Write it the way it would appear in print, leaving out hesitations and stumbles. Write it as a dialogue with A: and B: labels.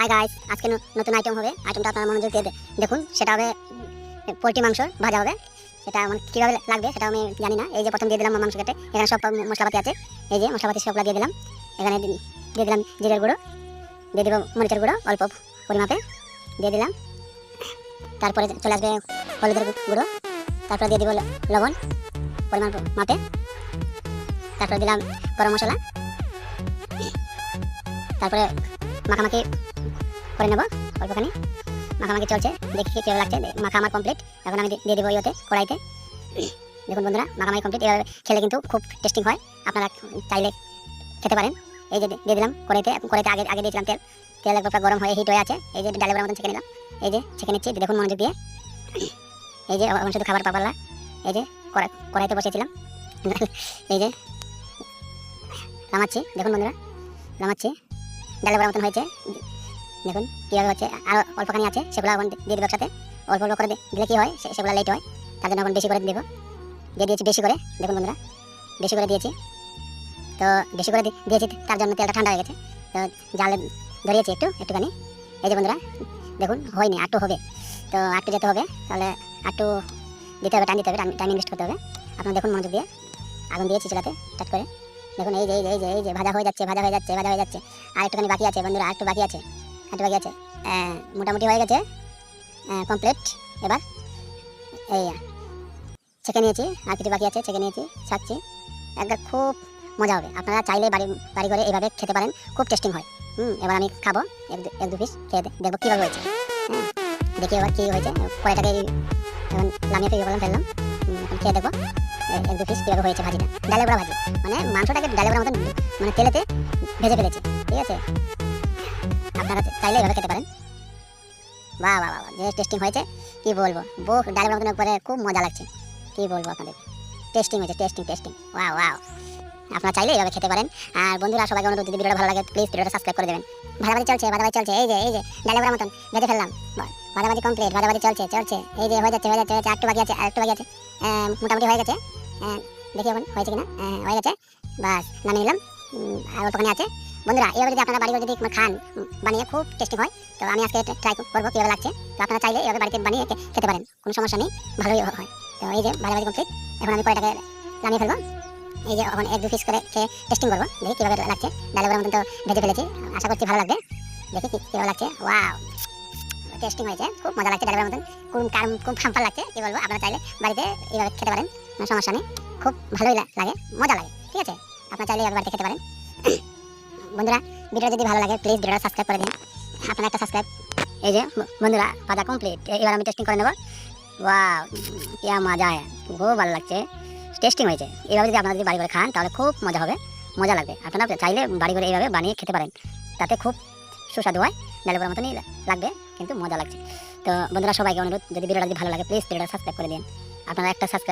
A: Hi guys, আজকে নতুন item হবে। আইটেমটা আপনারা মনোযোগ দিয়ে দেখুন। সেটা হবে পোলট্রি মাংস ভাজা হবে। সেটা কীভাবে লাগবে সেটা আমি জানি না। এই যে প্রথম দিয়ে দিলাম মাংস কেটে, এখানে সব মশলাপাতি আছে। এই যে মশলাপাতি সবগুলো দিয়ে দিলাম। এখানে দিয়ে দিলাম জিরের গুঁড়ো, দিয়ে দেবো মরিচের গুঁড়ো অল্প পরিমাপে দিয়ে দিলাম। তারপরে চলে আসবে হলুদের গুঁড়ো, তারপরে দিয়ে দেবো লবণ পরিমাণ মাপে, তারপরে দিলাম গরম মশলা, তারপরে মাখামাখি করে নেব। অল্পখানি মাখামাখি চলছে, দেখি কীভাবে লাগছে। মাখা আমার কমপ্লিট। এখন আমি দিয়ে দেবো ইয়েতে, কড়াইতে। দেখুন বন্ধুরা, মাখামাখি কমপ্লিট। এভাবে খেলে কিন্তু খুব টেস্টিং হয়, আপনারা চাইলে খেতে পারেন। এই যে দিয়ে দিলাম কড়াইতে। আগে দিয়েছিলাম তেল একবার গরম হয়ে হিট হয়ে আছে। এই যে ডালের মতন ছেঁকে নিলাম। এই যে ছেঁকে নিচ্ছি, দেখুন মনোযোগ দিয়ে। এই যে আমার শুধু খাবার পাপালা। এই যে কড়াইতে বসেছিলাম। এই যে নামাচ্ছি, দেখুন বন্ধুরা নামাচ্ছি। ডালের বড়ার মতন হয়েছে, দেখুন কীভাবে হচ্ছে। আর অল্পখানি আছে, সেগুলো এখন দিয়ে দেবো একসাথে। অল্প অল্প করে দিলে কী হয়, সেগুলো লেট হয়, তার জন্য এখন বেশি করে দেবো। দিয়ে দিয়েছি বেশি করে, দেখুন বন্ধুরা বেশি করে দিয়েছি। তো বেশি করে দিয়েছি, তার জন্য তেলটা ঠান্ডা হয়ে গেছে। তো জালে ধরিয়েছি একটুখানি। এই যে বন্ধুরা দেখুন, হয়নি, একটু হবে। তো একটু যেতে হবে, তাহলে একটু দিতে হবে, টাইম দিতে হবে, টাইম ইনভেস্ট করতে হবে। আপনারা দেখুন মনোযোগ দিয়ে। আগুন দিয়েছি চুলাতে স্টার্ট করে। দেখুন এই যে ভাজা হয়ে যাচ্ছে। আর একটুখানি বাকি আছে বন্ধুরা, একটু বাকি আছে। মোটামুটি হয়ে গেছে, কমপ্লিট। এবার এই ছেঁকে নিয়েছি, আর কিছু বাকি আছে, ছেঁকে নিয়েছি, ছাড়ছি। একদম খুব মজা হবে। আপনারা চাইলে বাড়ি করে এইভাবে খেতে পারেন, খুব টেস্টিং হয়। এবার আমি খাবো এক দু পিস, খেয়ে দেখবো কীভাবে হয়েছে। দেখি এবার কী হয়েছে। কড়াইটাকে এখন নামিয়ে ফেললাম। এখন খেয়ে দেখবো এক দু পিস কীভাবে হয়েছে ভাজিটা। ডালে বড়া ভাজি, মানে মাংসটাকে ডালে বড়ার মতন মানে তেলেতে ভেজে ফেলেছি, ঠিক আছে। আপনারা চাইলে এভাবে খেতে পারেন। বাহ বাহ বাহ, যে টেস্টিং হয়েছে কী বলবো। ডালে বড়ার মতন একবারে খুব মজা লাগছে, কী বলবো আপনাদের। টেস্টিং হয়েছে, টেস্টিং। ওয়াও। আপনারা চাইলে এভাবে খেতে পারেন। আর বন্ধুরা সবাইকে অনুরোধ, যদি ভিডিওটা ভালো লাগে প্লিজ ভিডিওটা সাবস্ক্রাইব করে দেবেন। ভাজাভাজি চলছে। এই যে ডালে বড়ার মতন ভেজে ফেললাম। ভাজাভাজি কমপ্লিট, ভাজাভাজি চলছে। এই যে হয়ে যাচ্ছে। একটু বাকি আছে। মোটামুটি হয়ে গেছে। দেখি এখন হয়েছে কিনা। হয়ে গেছে, বাস নামিয়ে নিলাম। আর অল্পখানি আছে। বন্ধুরা এভাবে যদি আপনারা বাড়িতে যদি খান, বানিয়ে খুব টেস্টি হয়। তো আমি আজকে ট্রাই করবো কীভাবে লাগছে। তো আপনারা চাইলে এভাবে বাড়িতে বানিয়ে খেতে পারেন, কোনো সমস্যা নেই, ভালোই হয়। তো এই যে ভাজাভাজি কমপ্লিট। এখন আমি কড়াইটাকে নামিয়ে ফেলবো। এই যে এখন এক দু পিস করে খেয়ে টেস্টিং করবো, দেখি কীভাবে লাগছে। ডালে বড়ার মতন তো ভেজে ফেলেছি, আশা করছি ভালো লাগবে। দেখি কীভাবে লাগছে। ওয়াও, টেস্টিং হয়েছে, খুব মজা লাগছে। ডালে বড়ার মতন খুব ফাম্পার লাগছে, কী বলবো। আপনারা চাইলে বাড়িতে এইভাবে খেতে পারেন, কোনো সমস্যা নেই, খুব ভালোই লাগে, মজা লাগে, ঠিক আছে। আপনারা চাইলে এইভাবে বাড়িতে খেতে পারেন। বন্ধুরা ভিডিওটা যদি ভালো লাগে প্লিজ ভিডিওটা সাবস্ক্রাইব করে দিন। আপনারা একটা সাবস্ক্রাইব। এই যে বন্ধুরা ভাজা কমপ্লিট। এবার আমি টেস্টিং করে নেবো। ওয়াও, क्या মজা है, খুব ভালো লাগছে, টেস্টিং হয়েছে। এইভাবে যদি আপনারা যদি বাড়ি করে খান তাহলে খুব মজা হবে, মজা লাগবে। আপনারা চাইলে বাড়ি করে এইভাবে বানিয়ে খেতে পারেন, তাতে খুব সুস্বাদু হয়। ডালে বড়ার মতনই লাগবে, কিন্তু মজা লাগছে। তো বন্ধুরা সবাইকে অনুরোধ, যদি ভিডিওটা যদি ভালো লাগে প্লিজ ভিডিওটা সাবস্ক্রাইব করে দিন। আপনারা একটা সাবস্ক্রাইব